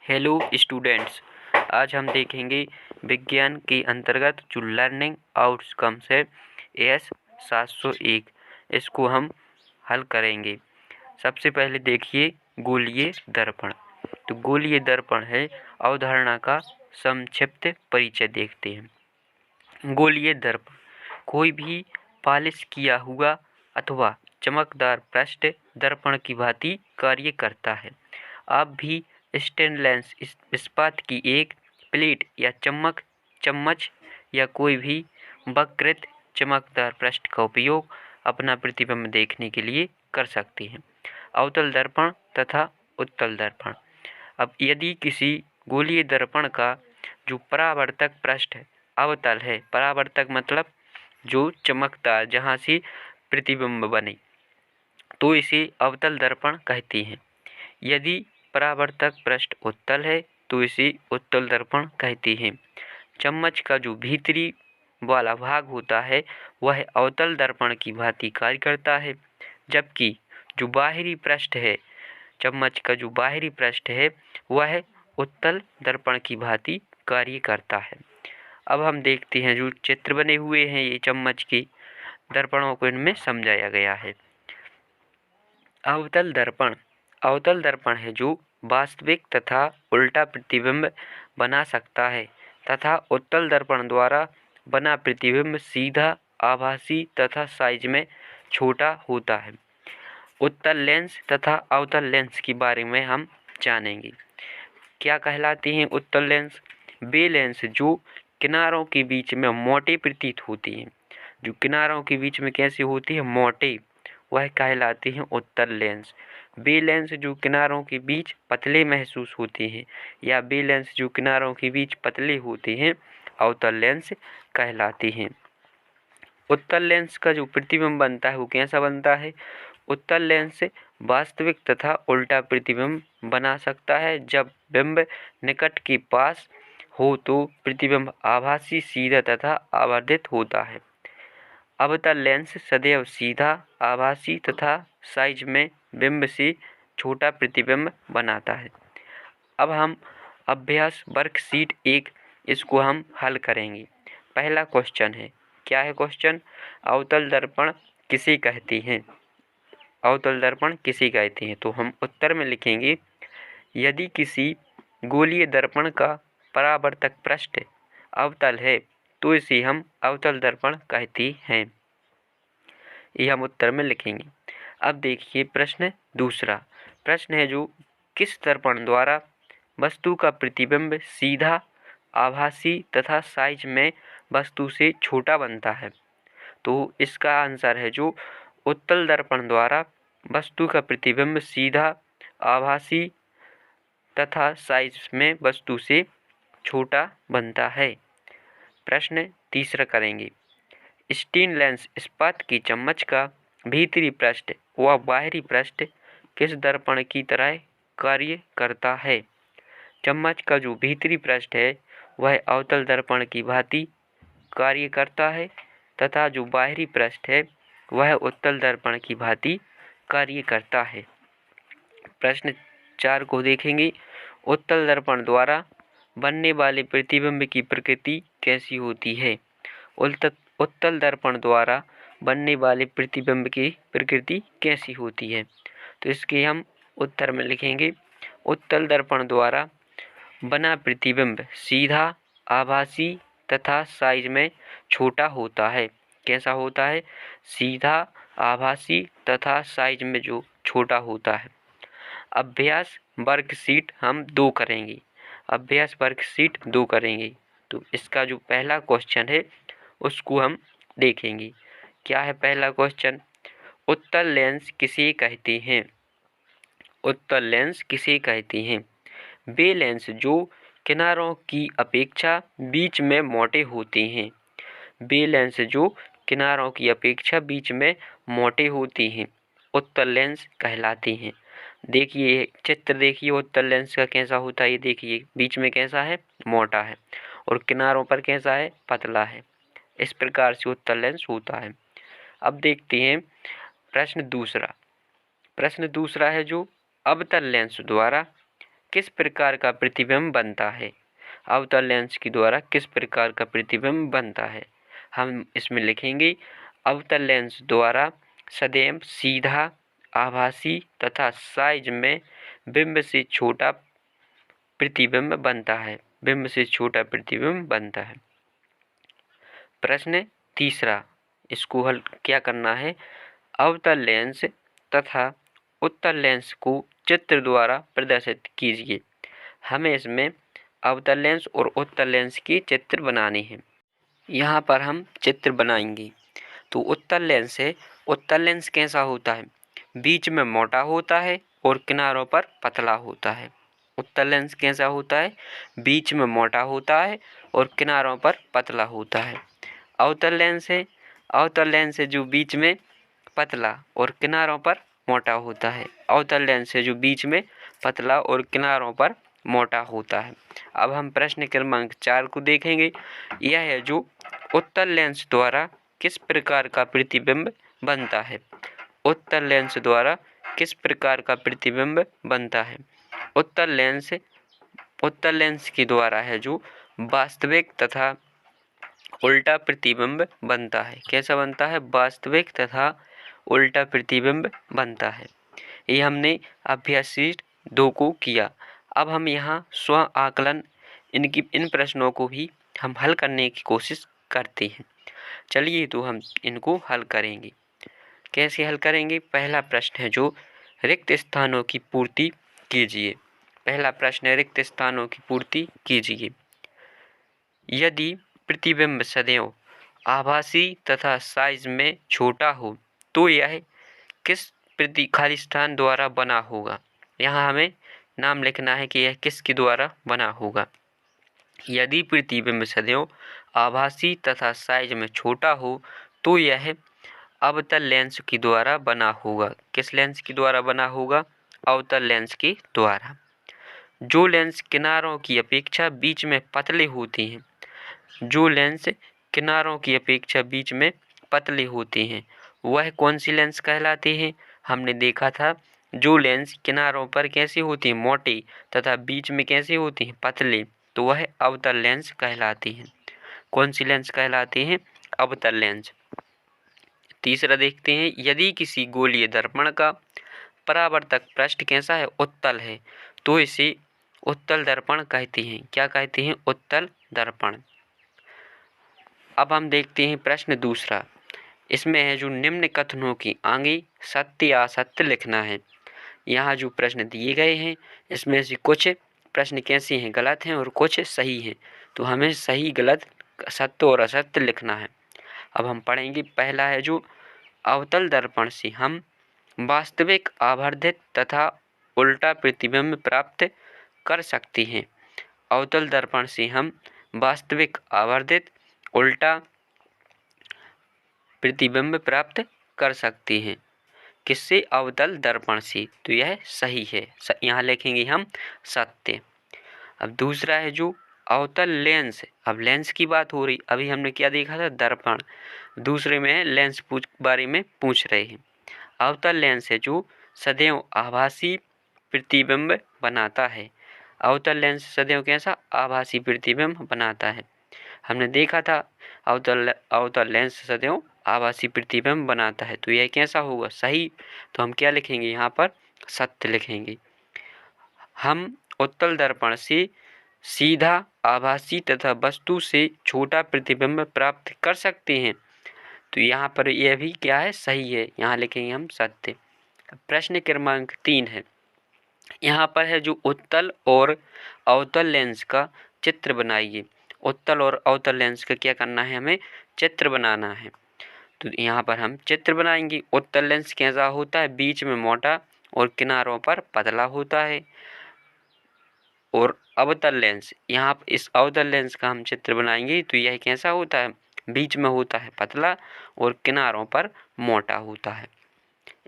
Hello students, आज हम देखेंगे विज्ञान के अंतर्गत जो लर्निंग आउटकम्स है एस 701। इसको हम हल करेंगे। सबसे पहले देखिए गोलीय दर्पण। तो गोलीय दर्पण है अवधारणा का संक्षिप्त परिचय देखते हैं। गोलीय दर्पण कोई भी पॉलिश किया हुआ अथवा चमकदार पृष्ठ दर्पण की भांति कार्य करता है। आप भी स्टेनलेस इस्पात की एक प्लेट या चम्मच या कोई भी वक्रित चमकदार पृष्ठ का उपयोग अपना प्रतिबिंब देखने के लिए कर सकते हैं। अवतल दर्पण तथा उत्तल दर्पण। अब यदि किसी गोलीय दर्पण का जो परावर्तक पृष्ठ अवतल है, परावर्तक मतलब जो चमकदार जहाँ से प्रतिबिंब बने, तो इसे अवतल दर्पण कहते हैं। यदि परावर्तक पृष्ठ उत्तल है तो इसे उत्तल दर्पण कहते हैं। चम्मच का जो भीतरी वाला भाग होता है वह अवतल दर्पण की भांति कार्य करता है, जबकि जो बाहरी पृष्ठ है, चम्मच का जो बाहरी पृष्ठ है वह उत्तल दर्पण की भांति कार्य करता है। अब हम देखते हैं जो चित्र बने हुए हैं ये चम्मच के दर्पणों को इनमें समझाया गया है। अवतल दर्पण अवतल दर्पण है जो वास्तविक तथा उल्टा प्रतिबिंब बना सकता है तथा उत्तल दर्पण द्वारा बना प्रतिबिंब सीधा, आभासी तथा साइज में छोटा होता है। उत्तल लेंस तथा अवतल लेंस के बारे में हम जानेंगे। क्या कहलाते हैं उत्तल लेंस? वे लेंस जो किनारों के बीच में मोटे प्रतीत होती हैं, जो किनारों के बीच में कैसे होती है, मोटे, वह कहलाते हैं उत्तल लेंस। वे लेंस जो किनारों के बीच पतले महसूस होते हैं या वे लेंस जो किनारों के बीच पतले होते हैं, अवतल लेंस कहलाते हैं। उत्तल लेंस का जो प्रतिबिंब बनता है वो कैसा बनता है? उत्तल लेंस वास्तविक तथा उल्टा प्रतिबिंब बना सकता है। जब बिंब निकट के पास हो तो प्रतिबिंब आभासी, सीधा तथा आवर्धित होता है। अवतल लेंस सदैव सीधा, आभासी तथा साइज में बिंब से छोटा प्रतिबिंब बनाता है। अब हम अभ्यास वर्कशीट 1 इसको हम हल करेंगे। पहला क्वेश्चन है, क्या है क्वेश्चन? अवतल दर्पण किसे कहते हैं? अवतल दर्पण किसे कहते हैं? तो हम उत्तर में लिखेंगे, यदि किसी गोलीय दर्पण का परावर्तक पृष्ठ अवतल है तो इसे हम अवतल दर्पण कहते हैं। ये हम उत्तर में लिखेंगे। अब देखिए प्रश्न दूसरा। प्रश्न है जो किस दर्पण द्वारा वस्तु का प्रतिबिंब सीधा, आभासी तथा साइज में वस्तु से छोटा बनता है? तो इसका आंसर है जो उत्तल दर्पण द्वारा वस्तु का प्रतिबिंब सीधा, आभासी तथा साइज में वस्तु से छोटा बनता है। प्रश्न तीसरा करेंगे। स्टेनलेस इस्पात की चम्मच का भीतरी पृष्ठ व बाहरी पृष्ठ किस दर्पण की तरह कार्य करता है? चम्मच का जो भीतरी पृष्ठ है वह अवतल दर्पण की भांति कार्य करता है तथा जो बाहरी पृष्ठ है वह उत्तल दर्पण की भांति कार्य करता है। प्रश्न 4 को देखेंगे। उत्तल दर्पण द्वारा बनने वाले प्रतिबिंब की प्रकृति कैसी होती है? उत्तल दर्पण द्वारा बनने वाले प्रतिबिंब की प्रकृति कैसी होती है? तो इसके हम उत्तर में लिखेंगे, उत्तल दर्पण द्वारा बना प्रतिबिंब सीधा, आभासी तथा साइज में छोटा होता है। कैसा होता है? सीधा, आभासी तथा साइज में जो छोटा होता है। अभ्यास वर्कशीट हम 2 करेंगे। अभ्यास वर्कशीट 2 करेंगे। तो इसका जो पहला क्वेश्चन है उसको हम देखेंगे। क्या है पहला क्वेश्चन? उत्तल लेंस किसे कहते हैं? उत्तल लेंस किसे कहते हैं? वे लेंस जो किनारों की अपेक्षा बीच में मोटे होते हैं। वे लेंस जो किनारों की अपेक्षा बीच में मोटे होते हैं उत्तल लेंस कहलाते हैं। देखिए चित्र देखिए उत्तल लेंस का कैसा होता है। ये देखिए बीच में कैसा है? मोटा है और किनारों पर कैसा है? पतला है। इस प्रकार से उत्तल लेंस होता है। अब देखते हैं प्रश्न दूसरा। प्रश्न दूसरा है जो अवतल लेंस द्वारा किस प्रकार का प्रतिबिंब बनता है? अवतल लेंस के द्वारा किस प्रकार का प्रतिबिंब बनता है? हम इसमें लिखेंगे अवतल लेंस द्वारा सदैव सीधा, आभासी तथा साइज में बिंब से छोटा प्रतिबिंब बनता है। बिंब से छोटा प्रतिबिंब बनता है। प्रश्न तीसरा, इसको हल क्या करना है? अवतल लेंस तथा उत्तल लेंस को चित्र द्वारा प्रदर्शित कीजिए। हमें इसमें अवतल लेंस और उत्तल लेंस की चित्र बनानी है। यहाँ पर हम चित्र बनाएंगे। तो उत्तल लेंस है, उत्तल लेंस कैसा होता है? बीच में मोटा होता है और किनारों पर पतला होता है। उत्तल लेंस कैसा होता है? बीच में मोटा होता है और किनारों पर पतला होता है। अवतल लेंस है, अवतल लेंस है जो बीच में पतला और किनारों पर मोटा होता है। अवतल लेंस है जो बीच में पतला और किनारों पर मोटा होता है। अब हम प्रश्न क्रमांक 4 को देखेंगे। यह है जो उत्तल लेंस द्वारा किस प्रकार का प्रतिबिंब बनता है? उत्तल लेंस द्वारा किस प्रकार का प्रतिबिंब बनता है? उत्तल लेंस के द्वारा है जो वास्तविक तथा उल्टा प्रतिबिंब बनता है। कैसा बनता है? वास्तविक तथा उल्टा प्रतिबिंब बनता है। ये हमने अभ्यास शीट 2 को किया। अब हम यहाँ स्व आकलन इन प्रश्नों को भी हम हल करने की कोशिश करते हैं। चलिए तो हम इनको हल करेंगे। कैसे हल करेंगे? पहला प्रश्न है जो रिक्त स्थानों की पूर्ति कीजिए। पहला प्रश्न है रिक्त स्थानों की पूर्ति कीजिए। यदि प्रतिबिंब सदैव आभासी तथा साइज में छोटा हो तो यह किस खाली स्थान द्वारा बना होगा? यहाँ हमें नाम लिखना है कि यह किसके द्वारा बना होगा। यदि प्रतिबिंब सदैव आभासी तथा साइज में छोटा हो तो यह अवतल लेंस के द्वारा बना होगा। किस लेंस के द्वारा बना होगा? अवतल लेंस के द्वारा। जो लेंस किनारों की अपेक्षा बीच में पतले होते हैं, जो लेंस किनारों की अपेक्षा बीच में पतले होते हैं वह कौन सी लेंस कहलाते हैं? हमने देखा था जो लेंस किनारों पर कैसे होती हैं? मोटे तथा बीच में कैसे होती हैं? पतले, तो वह अवतल लेंस कहलाती हैं। कौन सी लेंस कहलाती हैं? अवतल लेंस। तीसरा देखते हैं, यदि किसी गोलीय दर्पण का परावर्तक पृष्ठ कैसा है? उत्तल है, तो इसे उत्तल दर्पण कहते हैं। क्या कहते हैं? उत्तल दर्पण। अब हम देखते हैं प्रश्न दूसरा। इसमें है जो निम्न कथनों की आगे सत्य या असत्य लिखना है। यहाँ जो प्रश्न दिए गए हैं इसमें से कुछ प्रश्न कैसे हैं? गलत हैं और कुछ सही हैं। तो हमें सही, गलत, सत्य और असत्य लिखना है। अब हम पढ़ेंगे। पहला है जो अवतल दर्पण से हम वास्तविक, आवर्धित तथा उल्टा प्रतिबिंब प्राप्त कर सकते हैं। अवतल दर्पण से हम वास्तविक, आवर्धित, उल्टा प्रतिबिंब प्राप्त कर सकते हैं। किससे? अवतल दर्पण से। तो यह सही है। यहाँ लिखेंगे हम सत्य। अब दूसरा है जो अवतल लेंस। अब लेंस की बात हो रही, अभी हमने क्या देखा था? दर्पण। दूसरे में लेंस बारे में पूछ रहे हैं। अवतल लेंस है जो सदैव आभासी प्रतिबिंब बनाता है। अवतल लेंस सदैव कैसा? आभासी प्रतिबिंब बनाता है। हमने देखा था अवतल लेंस सदैव आभासी प्रतिबिंब बनाता है। तो यह कैसा होगा? सही। तो हम क्या लिखेंगे? यहाँ पर सत्य लिखेंगे। हम उत्तल दर्पण से सीधा, आभासी तथा वस्तु से छोटा प्रतिबिंब प्राप्त कर सकते हैं। तो यहाँ पर यह भी क्या है? सही है। यहाँ लिखेंगे हम सत्य। प्रश्न क्रमांक 3 है। यहाँ पर है जो उत्तल और अवतल लेंस का चित्र बनाइए। उत्तल और अवतल लेंस का क्या करना है? हमें चित्र बनाना है। तो यहाँ पर हम चित्र बनाएंगे। उत्तल लेंस कैसा होता है? बीच में मोटा और किनारों पर पतला होता है। और अवतल लेंस, यहाँ इस अवतल लेंस का हम चित्र बनाएंगे तो यह कैसा होता है? बीच में होता है पतला और किनारों पर मोटा होता है।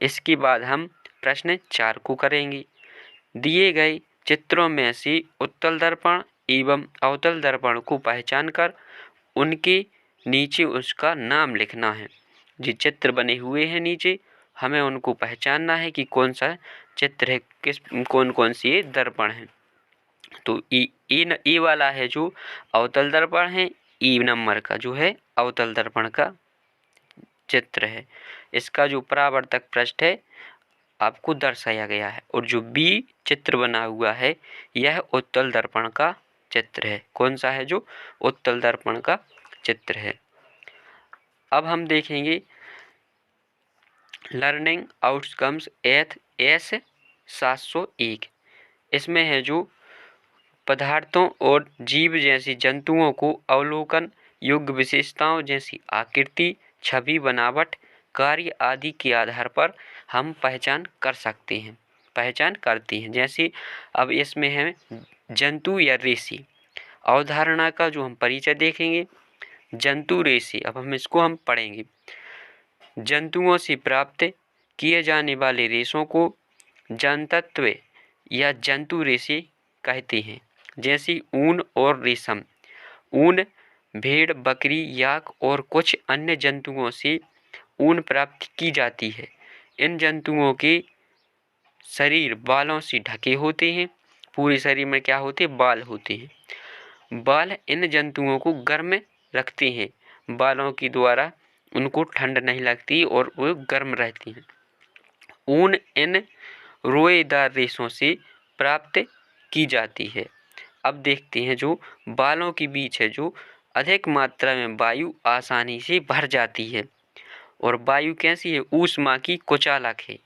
इसके बाद हम प्रश्न 4 को करेंगे। दिए गए चित्रों में से उत्तल दर्पण एवं अवतल दर्पण को पहचान कर उनके नीचे उसका नाम लिखना है। जो चित्र बने हुए हैं नीचे, हमें उनको पहचानना है कि कौन सा चित्र है, कौन कौन सी दर्पण है। तो ए वाला है जो अवतल दर्पण है, ई नंबर का जो है अवतल दर्पण का चित्र है। इसका जो परावर्तक पृष्ठ है आपको दर्शाया गया है, और जो बी चित्र बना हुआ है यह उत्तल दर्पण का चित्र है। कौन सा है? जो उत्तल दर्पण का चित्र है। अब हम देखेंगे लर्निंग आउटकम्स एथ एस 701। इसमें है जो पदार्थों और जीव जैसी जंतुओं को अवलोकन योग्य विशेषताओं जैसी आकृति, छवि, बनावट, कार्य आदि के आधार पर हम पहचान करती हैं। जैसे अब इसमें है जंतु या रेशी। अवधारणा का जो हम परिचय देखेंगे, जंतु रेशी। अब हम पढ़ेंगे। जंतुओं से प्राप्त किए जाने वाले रेशों को जंतत्व या जंतु रेशे कहते हैं। जैसे ऊन और रेशम। ऊन भेड़, बकरी, याक और कुछ अन्य जंतुओं से ऊन प्राप्त की जाती है। इन जंतुओं के शरीर बालों से ढके होते हैं। पूरे शरीर में क्या होते हैं? बाल होते हैं। बाल इन जंतुओं को गर्म रखते हैं। बालों के द्वारा उनको ठंड नहीं लगती और वो गर्म रहती हैं। ऊन इन रोएदार रेशों से प्राप्त की जाती है। अब देखते हैं जो बालों के बीच है जो अधिक मात्रा में वायु आसानी से भर जाती है, और वायु कैसी है? ऊष्मा की कुचालक है।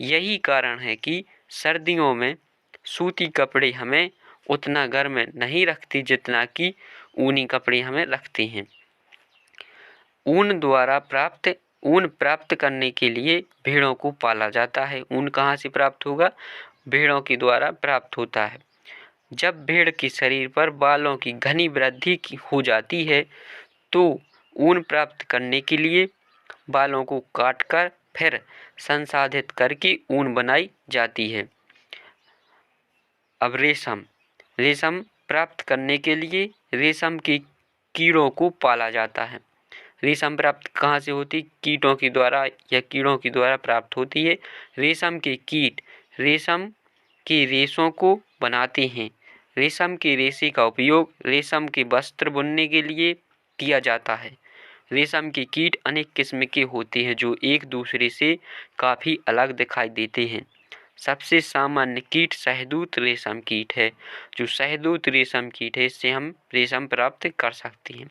यही कारण है कि सर्दियों में सूती कपड़े हमें उतना गर्म नहीं रखती जितना कि ऊनी कपड़े हमें रखते हैं। ऊन प्राप्त करने के लिए भेड़ों को पाला जाता है। ऊन कहाँ से प्राप्त होगा? भेड़ों के द्वारा प्राप्त होता है। जब भेड़ के शरीर पर बालों की घनी वृद्धि हो जाती है तो ऊन प्राप्त करने के लिए बालों को काटकर फिर संसाधित करके ऊन बनाई जाती है। अब रेशम प्राप्त करने के लिए रेशम के कीड़ों को पाला जाता है। रेशम प्राप्त कहाँ से होती? कीटों के द्वारा या कीड़ों के द्वारा प्राप्त होती है। रेशम के कीट रेशम के रेशों को बनाते हैं। रेशम के रेशे का उपयोग रेशम के वस्त्र बुनने के लिए किया जाता है। रेशम के कीट अनेक किस्म के होते हैं जो एक दूसरे से काफ़ी अलग दिखाई देते हैं। सबसे सामान्य कीट शहदूत रेशम कीट है। जो शहदूत रेशम कीट है इससे हम रेशम प्राप्त कर सकते हैं।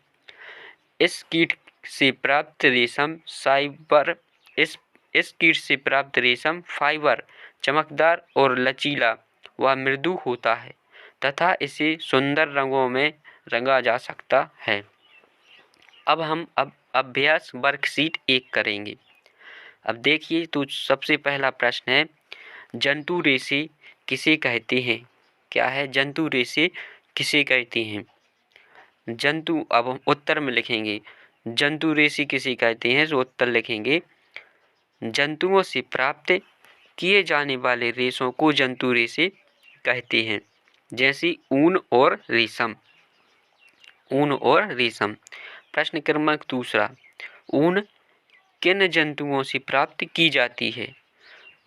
इस कीट से प्राप्त रेशम फाइबर चमकदार और लचीला व मृदु होता है तथा इसे सुंदर रंगों में रंगा जा सकता है। अब हम अभ्यास वर्कशीट 1 करेंगे। अब देखिए तो सबसे पहला प्रश्न है जंतु रेशे किसे कहते हैं? क्या है? जंतु रेशे किसे कहते हैं? अब हम उत्तर में लिखेंगे जंतु रेशे किसे कहते हैं, तो उत्तर लिखेंगे जंतुओं से प्राप्त किए जाने वाले रेशों को जंतु रेशे कहते हैं। जैसे ऊन और रेशम। प्रश्न क्रमांक 2, ऊन किन जंतुओं से प्राप्त की जाती है?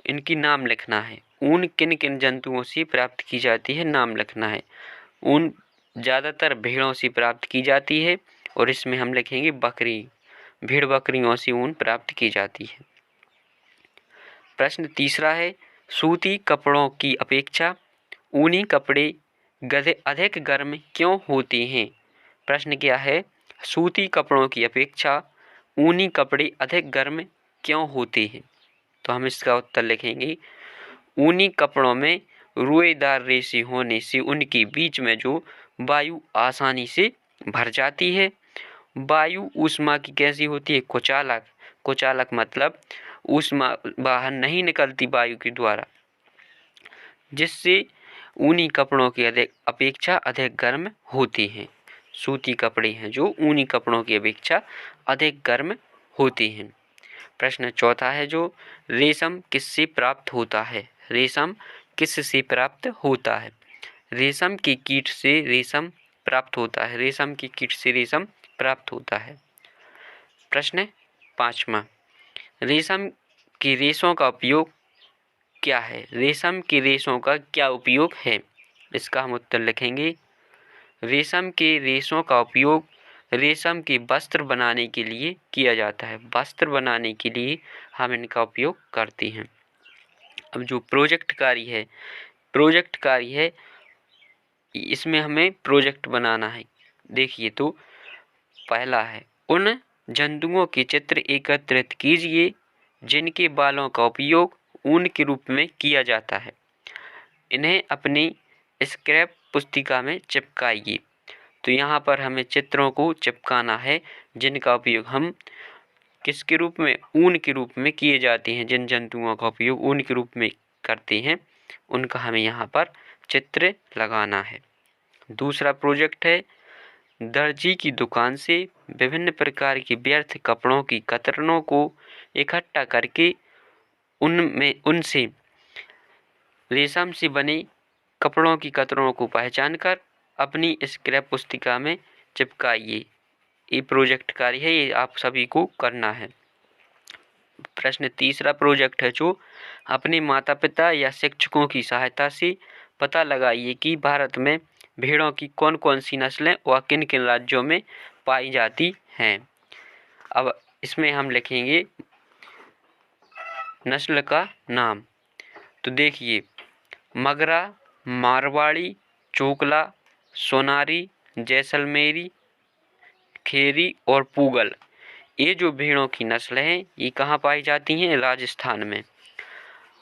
इनकी नाम लिखना है। ऊन किन किन जंतुओं से प्राप्त की जाती है, नाम लिखना है। ऊन ज़्यादातर भेड़ों से प्राप्त की जाती है और इसमें हम लिखेंगे भेड़ बकरियों से ऊन प्राप्त की जाती है। प्रश्न 3 है सूती कपड़ों की अपेक्षा ऊनी कपड़े अधिक गर्म क्यों होते हैं? प्रश्न क्या है? सूती कपड़ों की अपेक्षा ऊनी कपड़े अधिक गर्म क्यों होते हैं? तो हम इसका उत्तर लिखेंगे ऊनी कपड़ों में रोएदार रेशे होने से उनके बीच में जो वायु आसानी से भर जाती है। वायु ऊष्मा की कैसी होती है? कुचालक मतलब ऊष्मा बाहर नहीं निकलती वायु के द्वारा, जिससे ऊनी कपड़ों की अपेक्षा अधिक गर्म होती हैं। सूती कपड़े हैं जो ऊनी कपड़ों की अपेक्षा अधिक गर्म होती हैं। प्रश्न 4 है जो रेशम किससे प्राप्त होता है? रेशम किससे प्राप्त होता है? रेशम के कीट से रेशम प्राप्त होता है। प्रश्न 5, रेशम की रेशों का उपयोग क्या है? रेशम की रेशों का क्या उपयोग है? इसका हम उत्तर लिखेंगे रेशम के रेशों का उपयोग रेशम के वस्त्र बनाने के लिए किया जाता है। वस्त्र बनाने के लिए हम इनका उपयोग करते हैं। अब जो प्रोजेक्ट कार्य है इसमें हमें प्रोजेक्ट बनाना है। देखिए तो पहला है उन जंतुओं के चित्र एकत्रित कीजिए जिनके बालों का उपयोग ऊन के रूप में किया जाता है। इन्हें अपनी स्क्रैप पुस्तिका में चिपकाइए। तो यहाँ पर हमें चित्रों को चिपकाना है जिनका उपयोग हम किसके रूप में, ऊन के रूप में किए जाते हैं। जिन जंतुओं का उपयोग ऊन के रूप में करते हैं उनका हमें यहाँ पर चित्र लगाना है। दूसरा प्रोजेक्ट है दर्जी की दुकान से विभिन्न प्रकार की व्यर्थ कपड़ों की कतरनों को इकट्ठा करके उनसे रेशम से बने कपड़ों की कतरनों को पहचान कर अपनी स्क्रैप पुस्तिका में चिपकाइए। ये प्रोजेक्ट कार्य है, ये आप सभी को करना है। प्रश्न तीसरा प्रोजेक्ट है जो अपने माता पिता या शिक्षकों की सहायता से पता लगाइए कि भारत में भेड़ों की कौन कौन सी नस्लें व किन किन राज्यों में पाई जाती हैं। अब इसमें हम लिखेंगे नस्ल का नाम। तो देखिए मगरा, मारवाड़ी, चोकला, सोनारी, जैसलमेरी, खेरी और पूगल, ये जो भेड़ों की नस्ल हैं ये कहाँ पाई जाती हैं, राजस्थान में।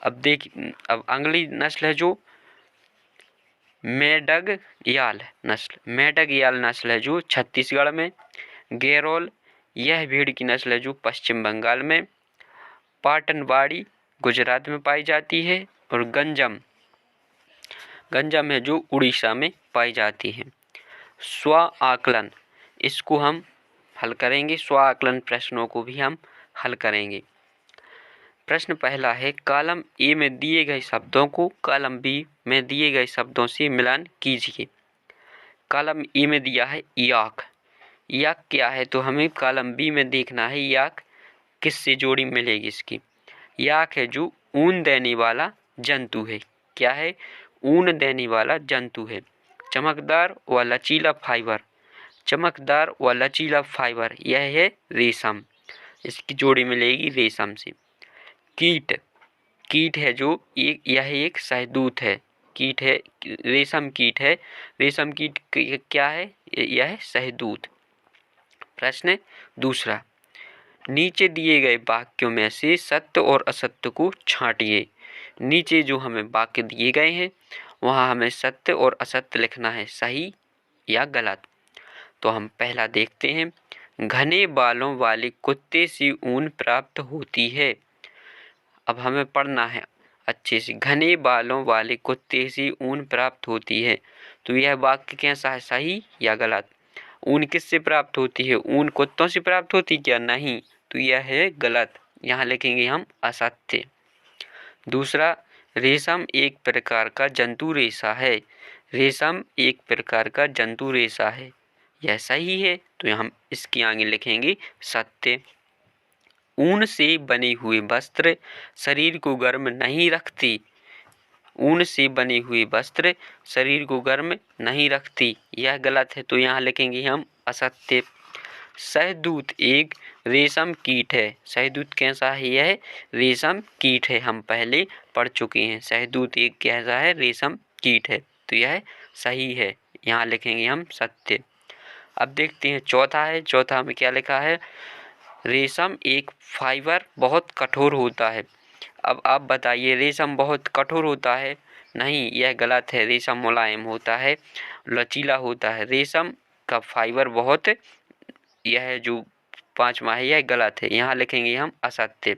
अब अगली नस्ल है जो मेंढक-याल नस्ल है जो छत्तीसगढ़ में। गैरोल, यह भेड़ की नस्ल है जो पश्चिम बंगाल में। पाटनवाड़ी गुजरात में पाई जाती है। और गंजम है जो उड़ीसा में पाई जाती है। स्व आकलन, इसको हम हल करेंगे। स्व आकलन प्रश्नों को भी हम हल करेंगे। प्रश्न पहला है कॉलम ए में दिए गए शब्दों को कॉलम बी में दिए गए शब्दों से मिलान कीजिए। कॉलम ए में दिया है याक। याक क्या है, तो हमें कॉलम बी में देखना है याक किससे जोड़ी मिलेगी इसकी। याक है जो ऊन देने वाला जंतु है। क्या है, ऊन देने वाला जंतु है। चमकदार व लचीला फाइबर, यह है रेशम, इसकी जोड़ी मिलेगी रेशम से। कीट है जो यह एक शहदूत है। रेशम कीट है। रेशम कीट क्या है, यह शहदूत। प्रश्न दूसरा, नीचे दिए गए वाक्यों में से सत्य और असत्य को छांटिए। नीचे जो हमें वाक्य दिए गए हैं वहाँ हमें सत्य और असत्य लिखना है, सही या गलत। तो हम पहला देखते हैं, घने बालों वाले कुत्ते से ऊन प्राप्त होती है। अब हमें पढ़ना है अच्छे से, घने बालों वाले कुत्ते से ऊन प्राप्त होती है। तो यह वाक्य कैसा है, सही या गलत। ऊन किससे प्राप्त होती है, ऊन कुत्तों से प्राप्त होती क्या, नहीं, तो यह है गलत। यहाँ लिखेंगे हम असत्य। दूसरा, रेशम एक प्रकार का जंतु रेशा है। रेशम एक प्रकार का जंतु रेशा है, यह सही है। तो हम इसके आगे लिखेंगे सत्य। ऊन से बने हुए वस्त्र शरीर को गर्म नहीं रखती। ऊन से बने हुए वस्त्र शरीर को गर्म नहीं रखती, यह गलत है। तो यहाँ लिखेंगे हम असत्य। शहदूत एक रेशम कीट है। शहदूत कैसा है, यह रेशम कीट है, हम पहले पढ़ चुके हैं। शहदूत एक कैसा है, रेशम कीट है, तो यह सही है। यहाँ लिखेंगे हम सत्य। अब देखते हैं चौथा में क्या लिखा है, रेशम एक फाइबर बहुत कठोर होता है। अब आप बताइए, रेशम बहुत कठोर होता है, नहीं, यह गलत है। रेशम मुलायम होता है, लचीला होता है। रेशम का फाइबर बहुत, यह जो पांचवा है यह गलत है। यहाँ लिखेंगे हम असत्य।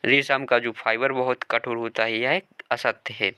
रेशम का जो फाइबर बहुत कठोर होता है, यह असत्य है।